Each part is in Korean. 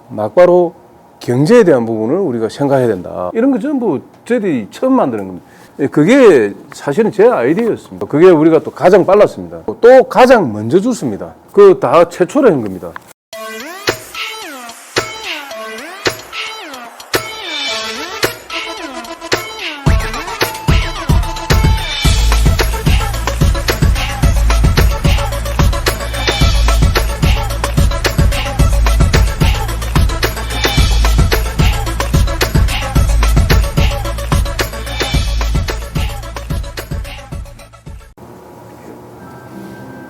막바로 경제에 대한 부분을 우리가 생각해야 된다. 이런 거 전부 저희들이 처음 만드는 겁니다. 그게 사실은 제 아이디어였습니다. 그게 우리가 또 가장 빨랐습니다. 또 가장 먼저 줬습니다. 그 다 최초로 한 겁니다.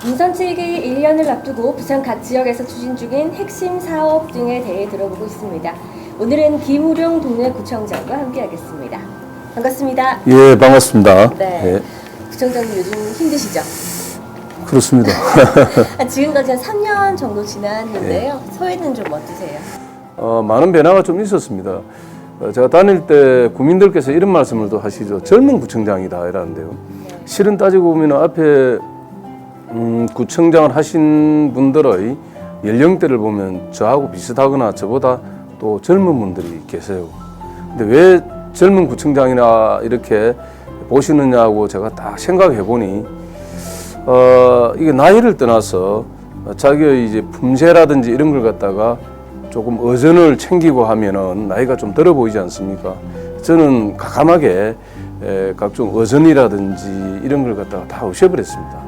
인선칠기 1년을 앞두고 부산 각 지역에서 추진 중인 핵심 사업 등에 대해 들어보고 있습니다. 오늘은 김우룡 동래구청장과 함께하겠습니다. 반갑습니다. 예, 반갑습니다. 네. 예, 구청장님 요즘 힘드시죠? 그렇습니다. 지금까지 한 3년 정도 지났는데요. 소회는 좀 어떠세요? 많은 변화가 좀 있었습니다. 제가 다닐 때 국민들께서 이런 말씀을 또 하시죠. 젊은 구청장이다 이라는데요. 실은 따지고 보면 앞에 구청장을 하신 분들의 연령대를 보면 저하고 비슷하거나 저보다 또 젊은 분들이 계세요. 근데 왜 젊은 구청장이나 이렇게 보시느냐고 제가 딱 생각해 보니 이게 나이를 떠나서 자기의 이제 품새라든지 이런 걸 갖다가 조금 어전을 챙기고 하면은 나이가 좀 들어 보이지 않습니까? 저는 과감하게 각종 어전이라든지 이런 걸 갖다가 다 없애버렸습니다.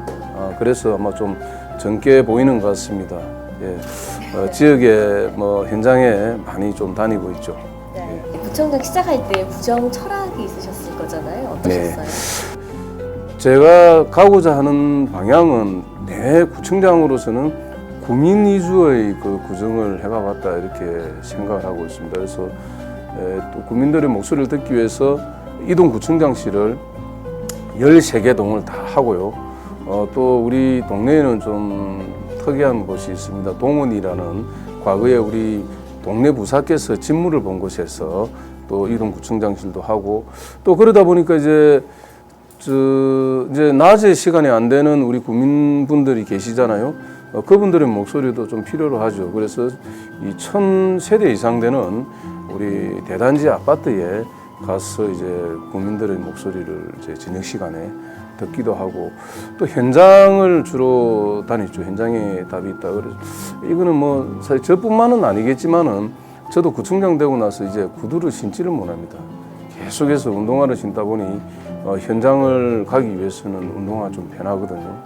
그래서 아마 좀 젊게 보이는 것 같습니다. 예. 지역에 뭐 현장에 많이 좀 다니고 있죠. 네. 구청장 시작할 때 구정 철학이 있으셨을 거잖아요. 어떠셨어요? 네. 제가 가고자 하는 방향은 내 구청장으로서는 구민 위주의 그 구정을 해가봤다 이렇게 생각을 하고 있습니다. 그래서 또 국민들의 목소리를 듣기 위해서 이동 구청장실을 13개 동을 다 하고요. 또 우리 동네에는 좀 특이한 곳이 있습니다. 동원이라는 과거에 우리 동네 부사께서 진물을 본 곳에서 또 이동 구청장실도 하고 또 그러다 보니까 이제 낮에 시간이 안 되는 우리 국민분들이 계시잖아요. 그분들의 목소리도 좀 필요로 하죠. 그래서 이 1000세대 이상 되는 우리 대단지 아파트에 가서 이제 국민들의 목소리를 이제 저녁 시간에 듣기도 하고 또 현장을 주로 다녔죠. 현장에 답이 있다. 그래서 이거는 뭐 사실 저뿐만은 아니겠지만은 저도 구청장 되고 나서 이제 구두를 신지를 못합니다. 계속해서 운동화를 신다 보니 현장을 가기 위해서는 운동화 좀 편하거든요.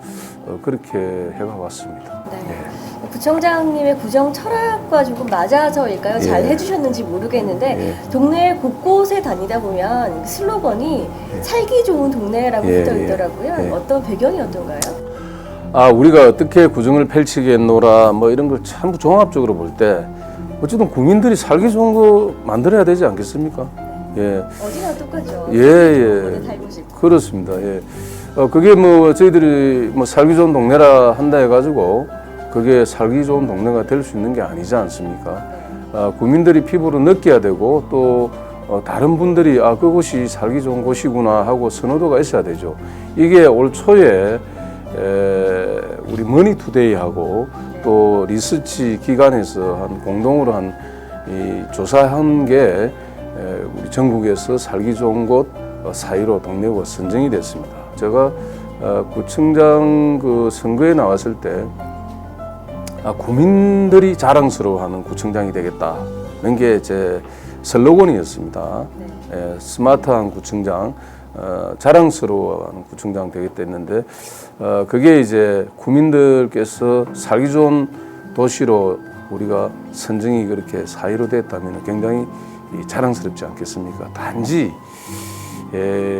그렇게 해가 왔습니다. 네. 예. 구청장님의 구정 철학과 조금 맞아서일까요? 잘 예. 해주셨는지 모르겠는데 예. 동네 곳곳에 다니다 보면 슬로건이 살기 좋은 동네라고 예. 붙어 있더라고요. 예. 어떤 배경이 어떤가요? 우리가 어떻게 구정을 펼치겠노라 뭐 이런 걸 참 종합적으로 볼 때 어쨌든 국민들이 살기 좋은 거 만들어야 되지 않겠습니까? 예. 어디나 똑같죠. 예. 살고 싶고. 그렇습니다. 예. 그게 뭐 저희들이 뭐 살기 좋은 동네라 한다 해가지고 그게 살기 좋은 동네가 될 수 있는 게 아니지 않습니까? 국민들이 피부로 느껴야 되고 또 다른 분들이 그곳이 살기 좋은 곳이구나 하고 선호도가 있어야 되죠. 이게 올 초에 우리 머니투데이하고 또 리서치 기관에서 한 공동으로 한 이 조사한 게 우리 전국에서 살기 좋은 곳 4위로 동래구가 선정이 됐습니다. 제가 구청장 그 선거에 나왔을 때 국민들이 자랑스러워하는 구청장이 되겠다는 게 제 슬로건이었습니다. 네. 스마트한 구청장, 자랑스러워하는 구청장 되겠다 했는데 그게 이제 국민들께서 살기 좋은 도시로 우리가 선정이 그렇게 4위로 됐다면 굉장히 자랑스럽지 않겠습니까? 단지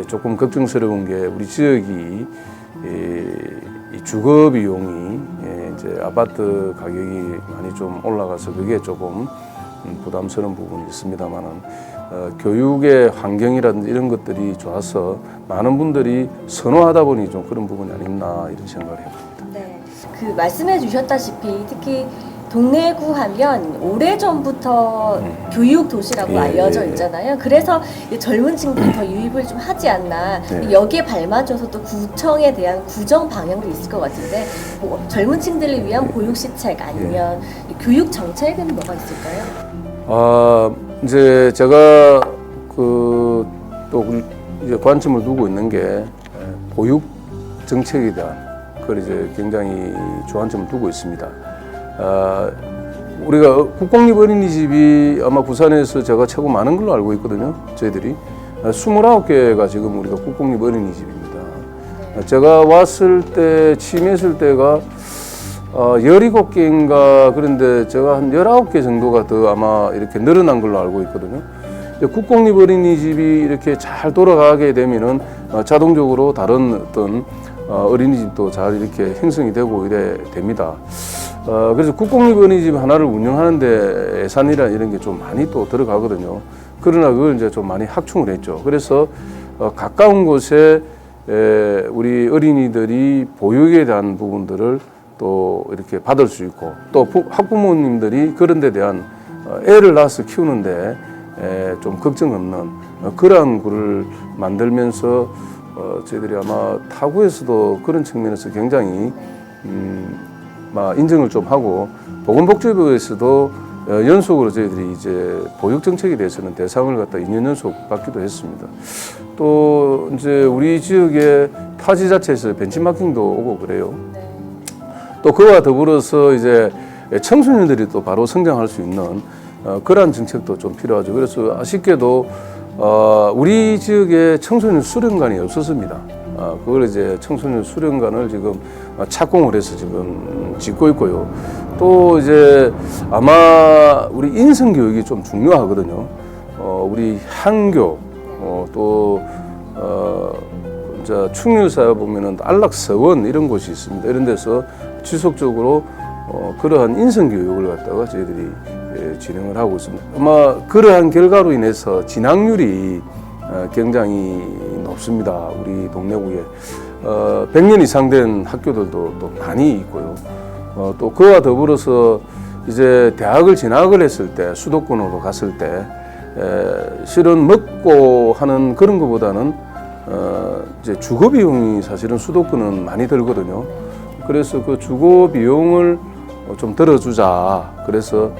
조금 걱정스러운 게 우리 지역이 이 주거 비용이 이제 아파트 가격이 많이 좀 올라가서 그게 조금 부담스러운 부분이 있습니다만은 교육의 환경이라든지 이런 것들이 좋아서 많은 분들이 선호하다 보니 좀 그런 부분이 아니었나 이런 생각을 해봅니다. 네. 그 말씀해 주셨다시피 특히 동래구 하면 오래전부터 교육 도시라고 예, 알려져 예, 있잖아요. 그래서 이 젊은 층들이 더 유입을 좀 하지 않나. 네. 여기에 발맞춰서 또 구청에 대한 구정 방향도 있을 것 같은데 뭐 젊은 층들을 위한 보육 시책 아니면 이 교육 정책은 뭐가 있을까요? 이제 제가 또 이제 관점을 두고 있는 게 보육 정책에 대한 그걸 이제 굉장히 주안점을 두고 있습니다. 우리가 국공립 어린이집이 아마 부산에서 제가 최고 많은 걸로 알고 있거든요. 저희들이 29개가 지금 우리가 국공립 어린이집입니다. 제가 왔을 때 취임했을 때가 17개인가 그런데 제가 한 19개 정도가 더 아마 이렇게 늘어난 걸로 알고 있거든요. 국공립 어린이집이 이렇게 잘 돌아가게 되면은 자동적으로 다른 어떤 어린이집도 잘 이렇게 형성이 되고 이래 됩니다. 그래서 국공립 어린이집 하나를 운영하는데 예산이나 이런 게 좀 많이 또 들어가거든요. 그러나 그걸 이제 좀 많이 확충을 했죠. 그래서 가까운 곳에 우리 어린이들이 보육에 대한 부분들을 또 이렇게 받을 수 있고 또 학부모님들이 그런 데 대한 애를 낳아서 키우는데 좀 걱정 없는 그러한 구를 만들면서 저희들이 아마 타구에서도 그런 측면에서 굉장히 인정을 좀 하고 보건복지부에서도 연속으로 저희들이 이제 보육 정책에 대해서는 대상을 갖다 2년 연속 받기도 했습니다. 또 이제 우리 지역의 타지 자체에서 벤치마킹도 오고 그래요. 또 그와 더불어서 이제 청소년들이 또 바로 성장할 수 있는 그러한 정책도 좀 필요하죠. 그래서 아쉽게도 우리 지역에 청소년 수련관이 없었습니다. 그걸 이제 청소년 수련관을 지금 착공을 해서 지금 짓고 있고요. 또 이제 아마 우리 인성 교육이 좀 중요하거든요. 우리 향교 또 이제 충렬사에 보면은 안락서원 이런 곳이 있습니다. 이런 데서 지속적으로 그러한 인성 교육을 갖다가 저희들이 진행을 하고 있습니다. 아마 그러한 결과로 인해서 진학률이 굉장히 높습니다. 우리 동래구에 100년 이상 된 학교들도 또 많이 있고요. 또 그와 더불어서 이제 대학을 진학을 했을 때 수도권으로 갔을 때 실은 먹고 하는 그런 것보다는 이제 주거 비용이 사실은 수도권은 많이 들거든요. 그래서 그 주거 비용을 좀 들어주자. 그래서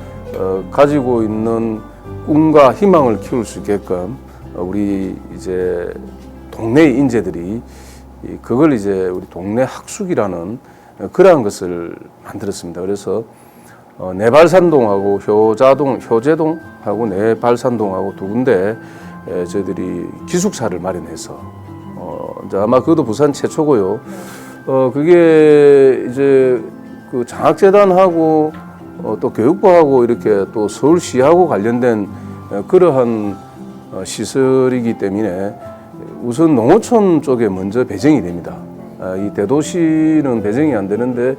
가지고 있는 꿈과 희망을 키울 수 있게끔 우리 이제 동네 인재들이 그걸 이제 우리 동네 학숙이라는 그러한 것을 만들었습니다. 그래서 내발산동하고 효제동하고 내발산동하고 두 군데 저희들이 기숙사를 마련해서 이제 아마 그것도 부산 최초고요. 그게 이제 그 장학재단하고 또 교육부하고 이렇게 또 서울시하고 관련된 그러한 시설이기 때문에 우선 농어촌 쪽에 먼저 배정이 됩니다. 이 대도시는 배정이 안 되는데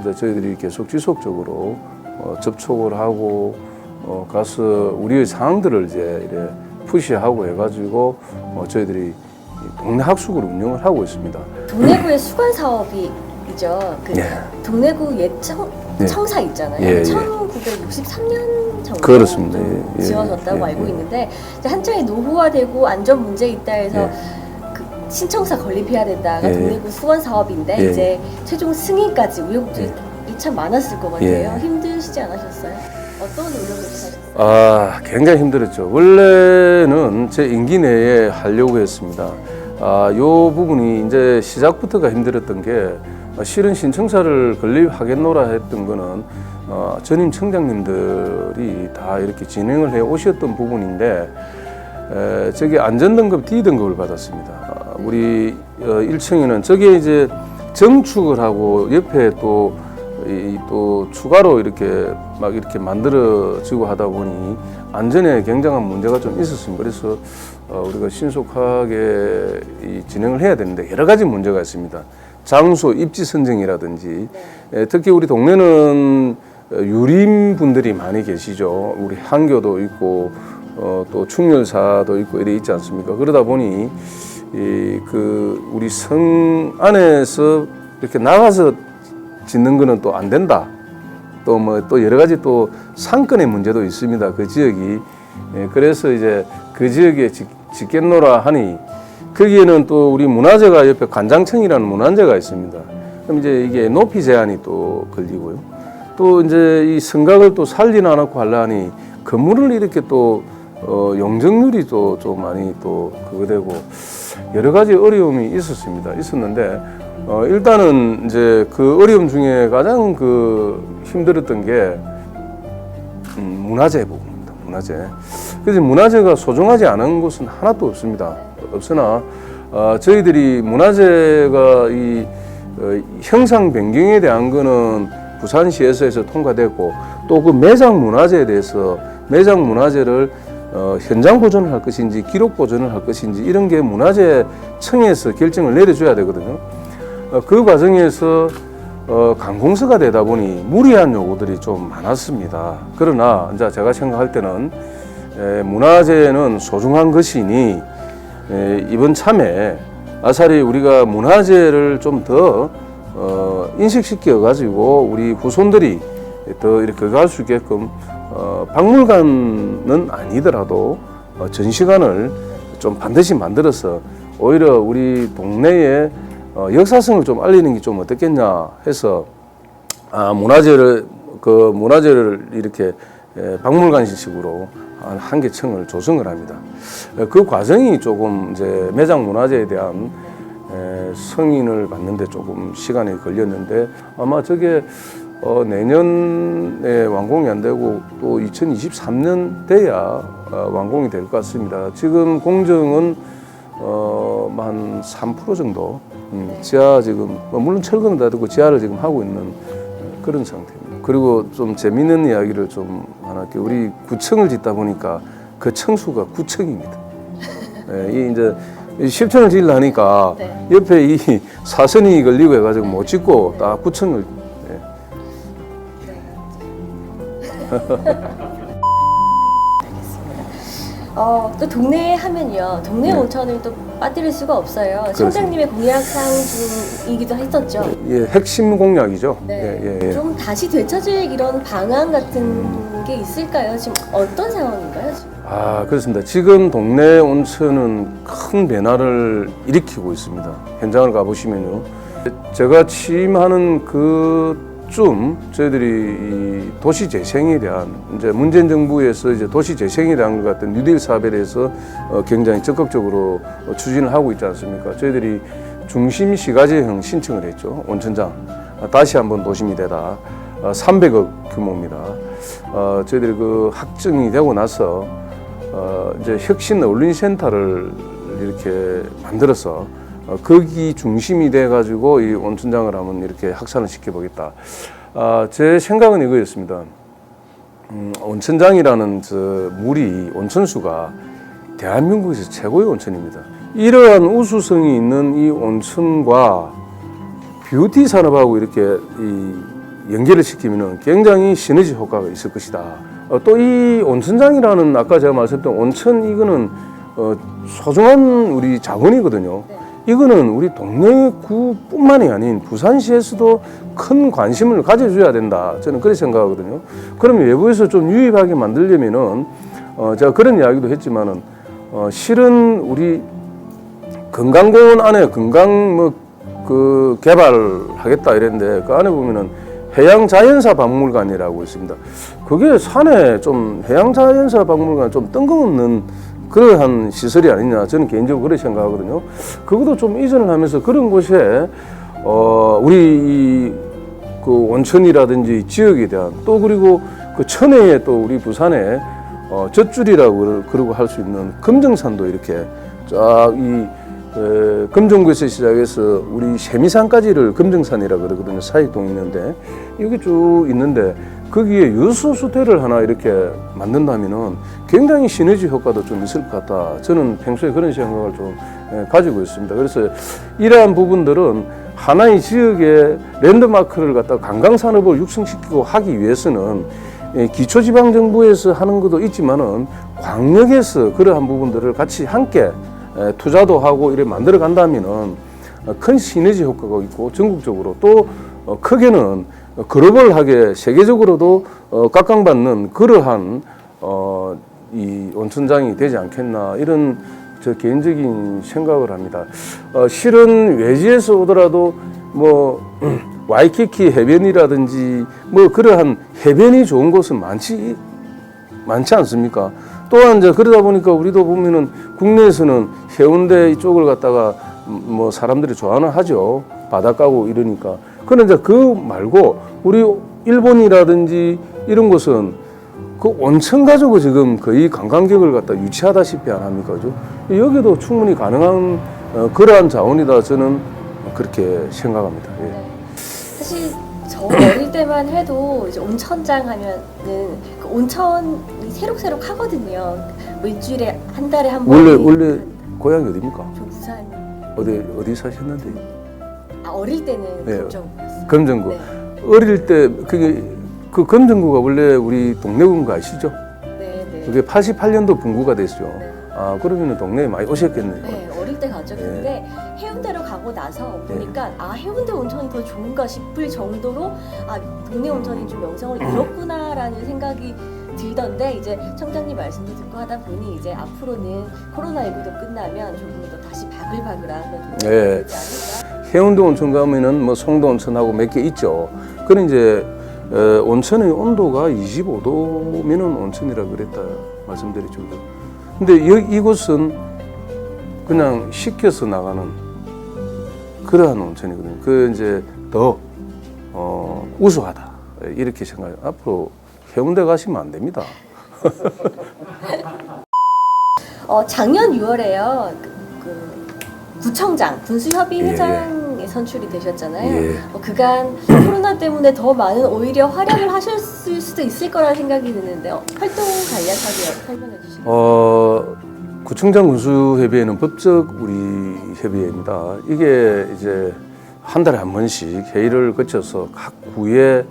이제 저희들이 계속 지속적으로 접촉을 하고 가서 우리의 상황들을 이제 이래 푸시하고 해가지고 저희들이 동네 학숙을 운영을 하고 있습니다. 동래구의 수관 사업이 있죠. 그 예. 동래구 예. 청사 있잖아요. 예, 예. 1963년 정도 그렇습니다. 예, 지어졌다고 예, 알고 예. 있는데 이제 한창에 노후화되고 안전 문제 있다 해서 예. 그 신청사 건립해야 된다가 예. 동래구 수원 사업인데 예. 이제 최종 승인까지 우여곡절이 참 많았을 것 같아요. 예. 힘드시지 않으셨어요? 어떤 노력을 하셨어요? 굉장히 힘들었죠. 원래는 제 임기 내에 하려고 했습니다. 요 부분이 이제 시작부터가 힘들었던 게 실은 신청사를 건립하겠노라 했던 거는 전임 청장님들이 다 이렇게 진행을 해 오셨던 부분인데 저기 안전등급 D등급을 받았습니다. 우리 1층에는 저게 이제 정축을 하고 옆에 또 추가로 이렇게 막 이렇게 만들어지고 하다 보니 안전에 굉장한 문제가 좀 있었습니다. 그래서 우리가 신속하게 진행을 해야 되는데 여러 가지 문제가 있습니다. 장소 입지 선정이라든지 특히 우리 동네는 유림 분들이 많이 계시죠. 우리 한교도 있고 또 충렬사도 있고 이래 있지 않습니까? 그러다 보니 우리 성 안에서 이렇게 나가서 짓는 거는 또 안 된다. 또 뭐 또 여러 가지 또 상권의 문제도 있습니다. 그 지역이. 그래서 이제 그 지역에 짓겠노라 하니 거기에는 또 우리 문화재가 옆에 관장청이라는 문화재가 있습니다. 그럼 이제 이게 높이 제한이 또 걸리고요. 또 이제 이 성곽을 또 살리나 않고 하려니 건물을 이렇게 또 용적률이 또 좀 많이 또 그거 되고 여러 가지 어려움이 있었는데 일단은 이제 그 어려움 중에 가장 그 힘들었던 게 문화재 부분입니다. 문화재. 그래서 문화재가 소중하지 않은 곳은 하나도 없습니다. 없으나 저희들이 문화재가 이 형상 변경에 대한 거는 부산시에서 통과됐고 또 그 매장 문화재에 대해서 매장 문화재를 현장 보존을 할 것인지 기록 보존을 할 것인지 이런 게 문화재청에서 결정을 내려줘야 되거든요. 그 과정에서 관공서가 되다 보니 무리한 요구들이 좀 많았습니다. 그러나 이제 제가 생각할 때는 문화재는 소중한 것이니 이번 참에 아사리 우리가 문화재를 좀 더 인식시켜 가지고 우리 후손들이 더 이렇게 갈 수 있게끔 박물관은 아니더라도 전시관을 좀 반드시 만들어서 오히려 우리 동네의 역사성을 좀 알리는 게 좀 어떻겠냐 해서 문화재를 이렇게 박물관식으로 한 개 층을 조성을 합니다. 그 과정이 조금 이제 매장 문화재에 대한 승인을 받는데 조금 시간이 걸렸는데 아마 저게 내년에 완공이 안 되고 또 2023년 돼야 완공이 될 것 같습니다. 지금 공정은 한 3% 정도 지하 지금 물론 철거는 다 되고 지하를 지금 하고 있는 그런 상태입니다. 그리고 좀 재미있는 이야기를 좀 하나 할게요. 우리 구청을 짓다 보니까 그 층수가 9층입니다. 이 이제 10층을 짓려 하니까 네. 옆에 이 사선이 걸리고 해가지고 못 짓고 딱 9층을 또 동네 하면요. 동네 온천을 또 빠뜨릴 수가 없어요. 청장님의 공약상 중이기도 했었죠. 예, 핵심 공약이죠. 네. 예. 좀 다시 되찾을 이런 방안 같은 게 있을까요? 지금 어떤 상황인가요? 지금? 그렇습니다. 지금 동네 온천은 큰 변화를 일으키고 있습니다. 현장을 가보시면요. 제가 취임하는 그쯤 저희들이 이 도시 재생에 대한 이제 문재인 정부에서 이제 도시 재생에 대한 것 같은 뉴딜 사업에 대해서 굉장히 적극적으로 추진을 하고 있지 않습니까? 저희들이 중심 시가지형 신청을 했죠. 온천장 다시 한번 도심이 되다 300억 규모입니다. 저희들이 그 확정이 되고 나서 이제 혁신 어울린센터를 이렇게 만들어서 거기 중심이 돼 가지고 이 온천장을 한번 이렇게 확산을 시켜보겠다. 제 생각은 이거였습니다. 온천장이라는 저 물이 온천수가 대한민국에서 최고의 온천입니다. 이러한 우수성이 있는 이 온천과 뷰티 산업하고 이렇게 이 연계를 시키면 굉장히 시너지 효과가 있을 것이다. 또 이 온천장이라는 아까 제가 말씀드린 온천 이거는 소중한 우리 자원이거든요. 이거는 우리 동래구뿐만이 아닌 부산시에서도 큰 관심을 가져줘야 된다. 저는 그렇게 생각하거든요. 그럼 외부에서 좀 유입하게 만들려면은 제가 그런 이야기도 했지만은 실은 우리 건강공원 안에 건강 그 개발하겠다 이랬는데 그 안에 보면은 해양자연사 박물관이라고 있습니다. 그게 산에 좀 해양자연사 박물관 좀 뜬금없는 그러한 시설이 아니냐 저는 개인적으로 그렇게 생각하거든요. 그것도 좀 이전을 하면서 그런 곳에 우리 그 온천이라든지 지역에 대한 또 그리고 그 천혜에 또 우리 부산에 젖줄이라고 그러고 할 수 있는 금정산도 이렇게 쫙 이 금정구에서 시작해서 우리 세미산까지를 금정산이라고 그러거든요. 사익동이 있는데 여기 쭉 있는데 거기에 유수수태를 하나 이렇게 만든다면은 굉장히 시너지 효과도 좀 있을 것 같다. 저는 평소에 그런 생각을 좀 가지고 있습니다. 그래서 이러한 부분들은 하나의 지역의 랜드마크를 갖다가 관광산업을 육성시키고 하기 위해서는 기초지방정부에서 하는 것도 있지만은 광역에서 그러한 부분들을 같이 함께 투자도 하고 이렇게 만들어 간다면은 큰 시너지 효과가 있고 전국적으로 또 크게는 글로벌하게 세계적으로도 각광받는 그러한 이 온천장이 되지 않겠나 이런 저 개인적인 생각을 합니다. 실은 외지에서 오더라도 뭐 와이키키 해변이라든지 뭐 그러한 해변이 좋은 곳은 많지 않습니까? 또한 이제 그러다 보니까 우리도 보면은 국내에서는 해운대 이쪽을 갖다가 뭐 사람들이 좋아는 하죠. 바닷가고 이러니까. 그런데 이제 그 말고 우리 일본이라든지 이런 곳은 그 온천 가지고 지금 거의 관광객을 갖다 유치하다시피 안 합니까? 그죠? 여기도 충분히 가능한 그러한 자원이다 저는 그렇게 생각합니다. 예. 사실 저 어릴 때만 해도 이제 온천장 하면은 그 온천이 새록새록 하거든요. 뭐 일주일에 한 달에 한 번. 원래 고향이 어디입니까? 저 부산. 어디 사셨는데? 어릴 때는 네. 검정구였어요. 검정구. 네. 어릴 때 그 검정구가 원래 우리 동네 분구 아시죠? 네. 그게 88년도 분구가 됐죠. 네. 아 그러면은 동네에 많이 오셨겠네요. 네, 어릴 때 갔죠. 근데 해운대로 가고 나서 보니까 아 해운대 온천이 더 좋은가 싶을 정도로 아 동네 온천이 좀 명성을 잃었구나라는 생각이 들던데 이제 청장님 말씀도 듣고 하다 보니 이제 앞으로는 코로나19도 끝나면 조금 더 다시 바글바글한 그런 동네가 네. 되지 않을까. 해운대 온천 가면은 뭐 송도 온천하고 몇 개 있죠. 그런 이제 온천의 온도가 25도면은 온천이라 그랬다 말씀드렸죠. 근데 이곳은 그냥 식혀서 나가는 그러한 온천이거든요. 그 이제 더 우수하다 이렇게 생각해요. 앞으로 해운대 가시면 안 됩니다. 작년 6월에요. 구청장 군수협의회장에 선출이 되셨잖아요. 예. 그간 코로나 때문에 더 많은 오히려 활약을 하셨을 수도 있을 거라 생각이 드는데 활동 간략하게 설명해 주시겠어요? 구청장 군수협의회는 법적 우리 협의회입니다. 이게 이제 한 달에 한 번씩 회의를 거쳐서 각 구에서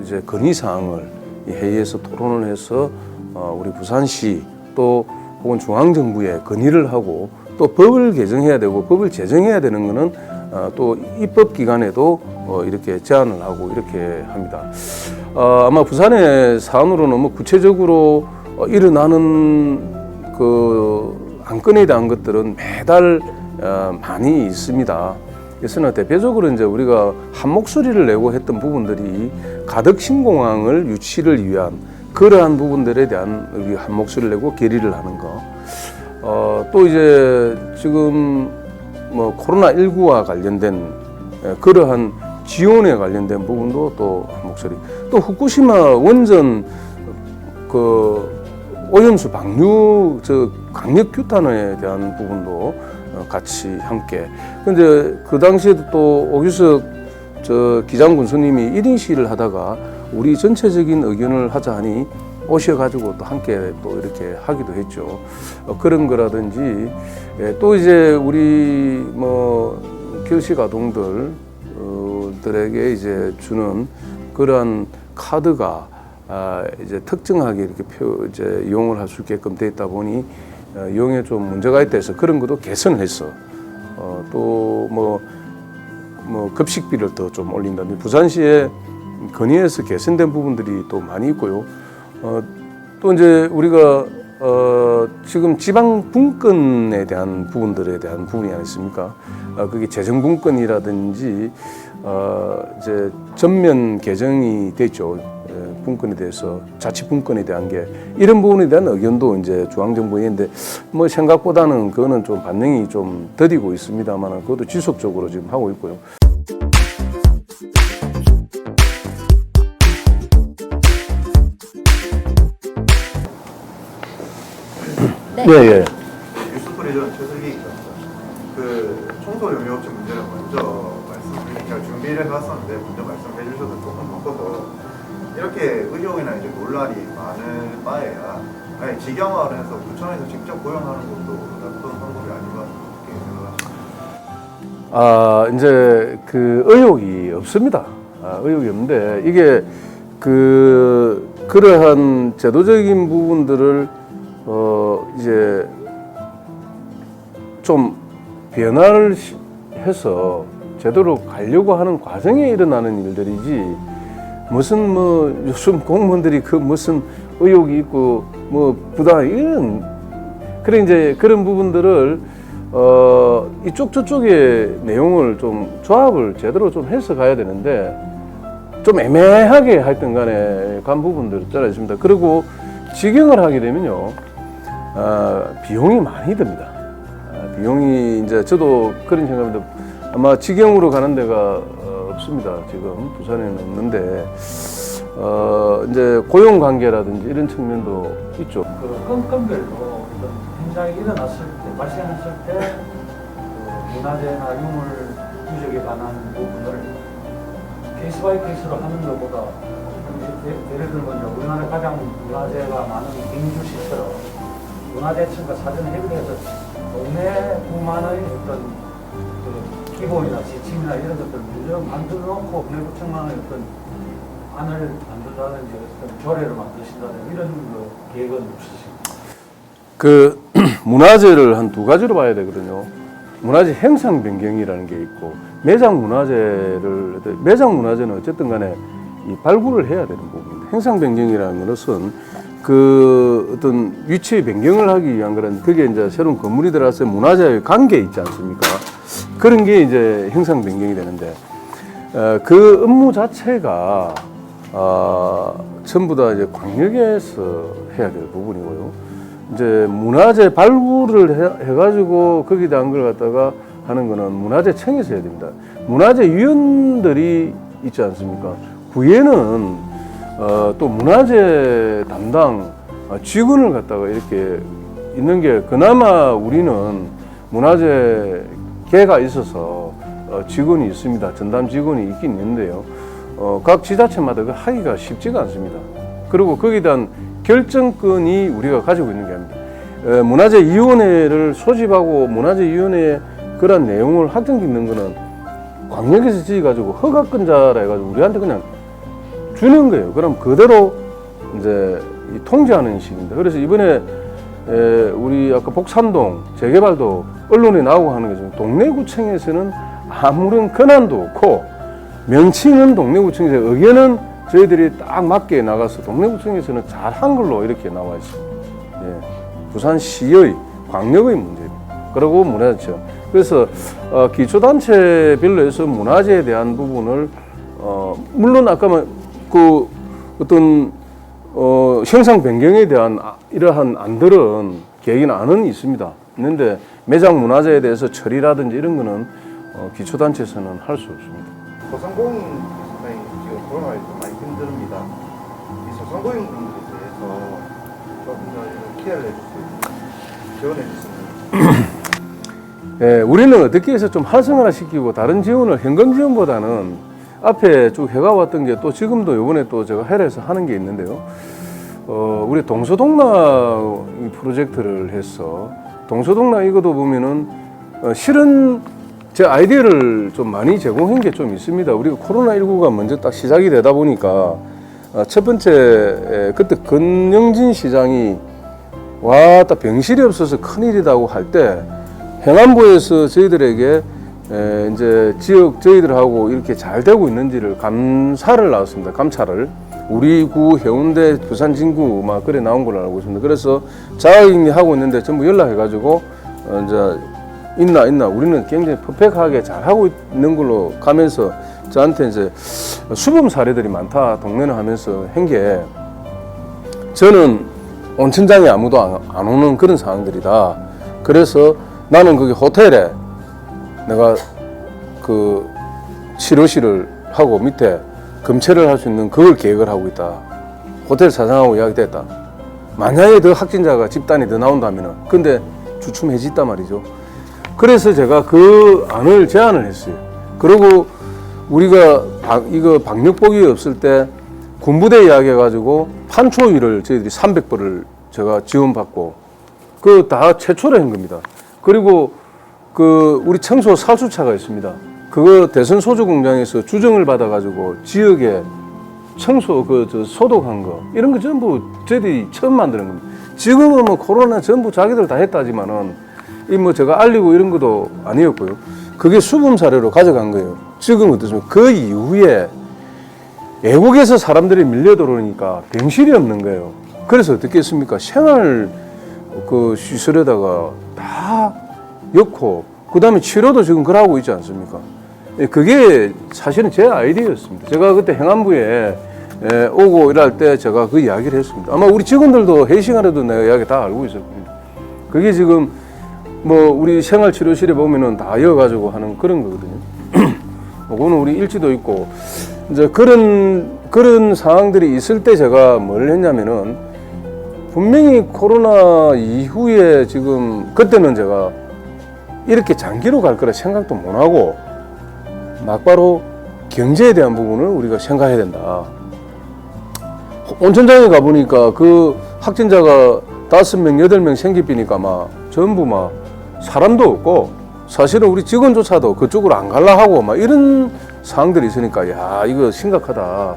이제 건의 사항을 이 회의에서 토론을 해서 우리 부산시 또 혹은 중앙정부에 건의를 하고 또 법을 개정해야 되고 법을 제정해야 되는 거는 또 입법기관에도 이렇게 제안을 하고 이렇게 합니다. 아마 부산의 사안으로는 뭐 구체적으로 일어나는 그 안건에 대한 것들은 매달 많이 있습니다. 그래서 대표적으로 이제 우리가 한 목소리를 내고 했던 부분들이 가덕 신공항을 유치를 위한 그러한 부분들에 대한 우리 한 목소리를 내고 결의를 하는 거. 또 이제 지금 뭐 코로나19와 관련된 그러한 지원에 관련된 부분도 또 한 목소리. 또 후쿠시마 원전 그 오염수 방류 강력 규탄에 대한 부분도 같이 함께. 근데 그 당시에도 또 오규석 기장 군수님이 1인 시위를 하다가 우리 전체적인 의견을 하자 하니 오셔가지고 또 함께 또 이렇게 하기도 했죠. 그런 거라든지 또 이제 우리 뭐 교시 가동들에게 이제 주는 그러한 카드가 이제 특정하게 이렇게 이제 이용을 할 수 있게끔 돼 있다 보니 이용에 좀 문제가 있다 해서 그런 것도 개선해서 또 뭐 급식비를 더 좀 올린다든지 부산시에 건의해서 개선된 부분들이 또 많이 있고요. 또 이제 우리가 지금 지방 분권에 대한 부분들에 대한 부분이 아니겠습니까? 그게 재정 분권이라든지 이제 전면 개정이 됐죠. 분권에 대해서 자치 분권에 대한 게 이런 부분에 대한 의견도 이제 중앙정부에 있는데 뭐 생각보다는 그거는 좀 반영이 좀 더디고 있습니다만 그것도 지속적으로 지금 하고 있고요. 네. 예. 뉴스프리전 최슬기입니다. 그 청소 용역업체 문제를 먼저 제가 준비를 해왔었는데 먼저 말씀해 주셔서 조금 바꿔서 이렇게 의혹이나 이제 논란이 많은 바에야 아니 직영화를 해서 구청에서 직접 고용하는 것도 나쁜 방법이 아닌가 이렇게 생각하십니다. 이제 그 의혹이 없습니다. 의혹이 없는데 이게 그러한 제도적인 부분들을 이제 좀 변화를 해서 제대로 가려고 하는 과정에 일어나는 일들이지 무슨 뭐 요즘 공무원들이 그 무슨 의혹이 있고 뭐 부당 이런 그래 이제 그런 부분들을 이쪽 저쪽의 내용을 좀 조합을 제대로 좀 해서 가야 되는데 좀 애매하게 하여튼 간에 간 부분들 있잖아 있습니다. 그리고 직영을 하게 되면요 비용이 많이 듭니다. 비용이 이제 저도 그런 생각입니다. 아마 직영으로 가는 데가 없습니다. 지금 부산에는 없는데 이제 고용 관계라든지 이런 측면도 있죠. 그 건건별로 어떤 현장이 일어났을 때 발생했을 때그 문화재나 유물 유적에 관한 부분을 케이스 바이 케이스로 하는 것보다 예를 들면 이제 우리나라 가장 문화재가 많은 경주시처럼 문화재청과 사전 협의해서 동네구만의 어떤 그 기본이나 지침이나 이런 것들 먼저 만들어 놓고 내부청만의 어떤 안을 만들다든지 어떤 조례를 만드신다든지 이런 그 계획은 없으십니까? 그 문화재를 한 두 가지로 봐야 되거든요. 문화재 형상 변경이라는 게 있고 매장 문화재는 어쨌든 간에 이 발굴을 해야 되는 부분입니다. 형상 변경이라는 것은 그 어떤 위치의 변경을 하기 위한 그런 그게 이제 새로운 건물이 들어와서 문화재의 관계 있지 않습니까? 그런 게 이제 형상 변경이 되는데 그 업무 자체가 전부 다 이제 광역에서 해야 될 부분이고요. 이제 문화재 발굴을 해가지고 거기에 대한 걸 갖다가 하는 거는 문화재청에서 해야 됩니다. 문화재위원들이 있지 않습니까? 구에는 또 문화재 담당 직원을 갖다가 이렇게 있는 게 그나마 우리는 문화재계가 있어서 직원이 있습니다. 전담 직원이 있긴 있는데요. 각 지자체마다 그 하기가 쉽지가 않습니다. 그리고 거기에 대한 결정권이 우리가 가지고 있는 게 아닙니다. 문화재위원회를 소집하고 문화재위원회에 그런 내용을 확정짓는 거는 광역에서 지어가지고 허가권자라 해가지고 우리한테 그냥 주는 거예요. 그럼 그대로 이제 통제하는 식입니다. 그래서 이번에 우리 아까 복산동 재개발도 언론에 나오고 하는 거죠. 동래구청에서는 아무런 권한도 없고 명칭은 동래구청에서 의견은 저희들이 딱 맞게 나가서 동래구청에서는 잘한 걸로 이렇게 나와 있습니다. 예. 부산시의 광역의 문제입니다. 그리고 문화재청. 그래서 기초단체별로 해서 문화재에 대한 부분을 물론 아까 그 어떤 형상 변경에 대한 이러한 안들은 계획이나 안은 있습니다. 있는데 매장 문화재에 대해서 처리라든지 이런 거는 기초단체에서는 할 수 없습니다. 소상공인 상당히 지금 코로나에 좀 많이 힘듭니다. 이 소상공인 분들에 대해서 조금 더 케어를 해줄 수 있는 지원해 주시면. 예, 우리는 어떻게 해서 좀 활성화시키고 다른 지원을 현금 지원보다는 앞에 쭉 해가왔던 게 또 지금도 요번에 또 제가 해외에서 하는 게 있는데요. 우리 동서동락 프로젝트를 해서 동서동락 이것도 보면은 실은 제 아이디어를 좀 많이 제공한 게 좀 있습니다. 우리가 코로나19가 먼저 딱 시작이 되다 보니까 첫 번째 그때 권영진 시장이 와, 딱 병실이 없어서 큰일이라고 할 때 행안부에서 저희들에게 이제 지역 저희들하고 이렇게 잘 되고 있는지를 감사를 나왔습니다. 감찰을. 우리 구 해운대 부산 진구 막 그래 나온 걸로 알고 있습니다. 그래서 자가격리 하고 있는데 전부 연락해가지고 이제 있나 우리는 굉장히 퍼펙트하게 잘 하고 있는 걸로 가면서 저한테 이제 수범 사례들이 많다 동네는 하면서 한 게 저는 온천장에 아무도 안 오는 그런 상황들이다. 그래서 나는 거기 호텔에 내가 그 치료실을 하고 밑에 검체를 할 수 있는 그걸 계획을 하고 있다. 호텔 사장하고 이야기됐다. 만약에 더 확진자가 집단이 더 나온다면은 근데 주춤해졌단 말이죠. 그래서 제가 그 안을 제안을 했어요. 그리고 우리가 이거 방역복이 없을 때 군부대 이야기해가지고 판초위를 저희들이 300벌을 제가 지원받고 그 다 최초로 한 겁니다. 그리고 그 우리 청소 살수차가 있습니다. 그거 대선 소주 공장에서 주정을 받아가지고 지역에 청소 소독한 거 이런 거 전부 저희들이 처음 만드는 겁니다. 지금은 뭐 코로나 전부 자기들 다 했다지만은 이 뭐 제가 알리고 이런 것도 아니었고요. 그게 수분 사례로 가져간 거예요. 지금 어떻습니까? 그 이후에 외국에서 사람들이 밀려 들어오니까 병실이 없는 거예요. 그래서 어떻게 했습니까? 생활 그 시설에다가 다 엮고 그다음에 치료도 지금 그러고 있지 않습니까? 그게 사실은 제 아이디어였습니다. 제가 그때 행안부에 오고 일할 때 제가 그 이야기를 했습니다. 아마 우리 직원들도 회의 시간에도 내가 이야기 다 알고 있었습니다. 그게 지금 뭐 우리 생활치료실에 보면은 다 이어가지고 하는 그런 거거든요. 그거는 우리 일지도 있고 이제 그런 상황들이 있을 때 제가 뭘 했냐면은 분명히 코로나 이후에 지금 그때는 제가 이렇게 장기로 갈 거라 생각도 못 하고 막바로 경제에 대한 부분을 우리가 생각해야 된다. 온천장에 가보니까 그 확진자가 5명, 8명 생기니까 막 전부 막 사람도 없고 사실은 우리 직원조차도 그쪽으로 안 갈라 하고 막 이런 상황들이 있으니까 야, 이거 심각하다.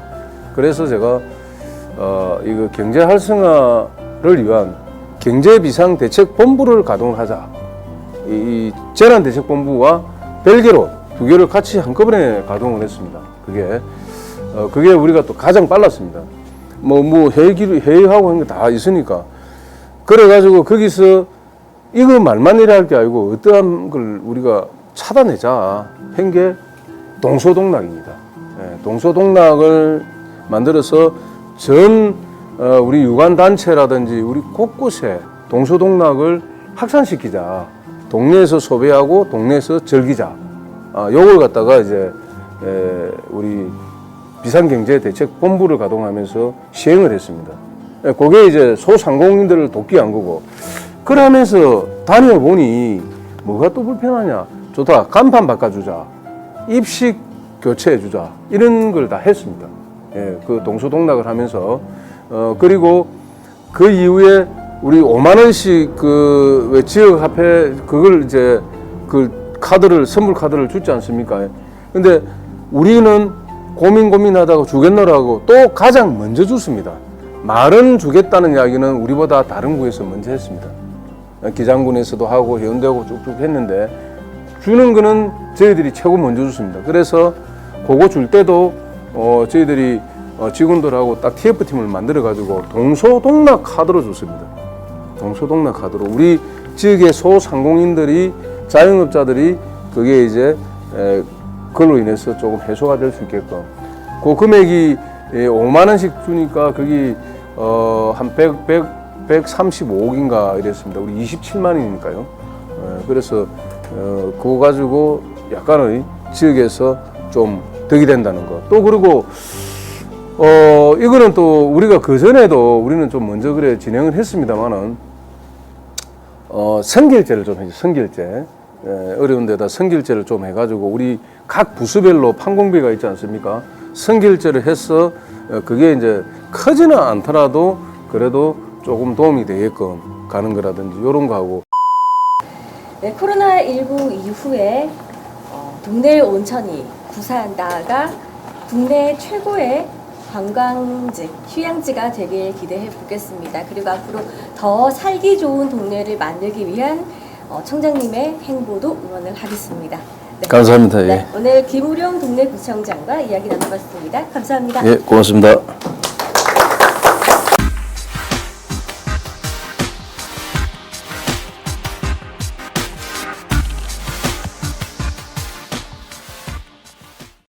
그래서 제가 이거 경제 활성화를 위한 경제비상대책본부를 가동하자. 이 재난대책본부와 별개로 두 개를 같이 한꺼번에 가동을 했습니다. 그게 우리가 또 가장 빨랐습니다. 회의하고 한 게 다 있으니까. 그래가지고 거기서 이거 말만 이래 할 게 아니고 어떠한 걸 우리가 차단하자 한 게 동서동락입니다. 동서동락을 만들어서 우리 유관단체라든지 우리 곳곳에 동서동락을 확산시키자. 동네에서 소비하고 동네에서 즐기자. 요걸 갖다가 이제 우리 비상경제대책본부를 가동하면서 시행을 했습니다. 그게 이제 소상공인들을 돕기 한 거고. 그러면서 다녀보니 뭐가 또 불편하냐. 좋다. 간판 바꿔주자. 입식 교체해주자. 이런 걸 다 했습니다. 그 동서동락을 하면서. 그리고 그 이후에 우리 5만 원씩 왜 지역 화폐 그걸 이제 선물 카드를 주지 않습니까? 근데 우리는 고민하다가 주겠노라고 또 가장 먼저 줬습니다. 말은 주겠다는 이야기는 우리보다 다른 구에서 먼저 했습니다. 기장군에서도 하고 해운대하고 쭉쭉 했는데 주는 거는 저희들이 최고 먼저 줬습니다. 그래서 그거 줄 때도 저희들이 직원들하고 딱 TF팀을 만들어 가지고 동서동락 카드로 줬습니다. 동서동락 카드로 우리 지역의 소상공인들이 자영업자들이 그게 이제 그걸로 인해서 조금 해소가 될 수 있게끔 그 금액이 5만 원씩 주니까 거기 한 135억인가 이랬습니다. 우리 27만 원이니까요. 그래서 그거 가지고 약간의 지역에서 좀 덕이 된다는 거. 또 그리고 이거는 또 우리가 그 전에도 우리는 좀 먼저 그래 진행을 했습니다만은 선결제를 좀 해줘. 선결제. 어려운 데다 선결제를 좀 해가지고 우리 각 부서별로 판공비가 있지 않습니까? 선결제를 해서 그게 이제 크지는 않더라도 그래도 조금 도움이 되게끔 가는 거라든지 이런 거 하고. 네, 코로나19 이후에 동네 온천이 구사한다가 국내 최고의 관광지, 휴양지가 되길 기대해 보겠습니다. 그리고 앞으로 더 살기 좋은 동네를 만들기 위한 청장님의 행보도 응원을 하겠습니다. 네. 감사합니다. 네, 오늘 김우룡 동네구청장과 이야기 나눠봤습니다. 감사합니다. 예, 고맙습니다.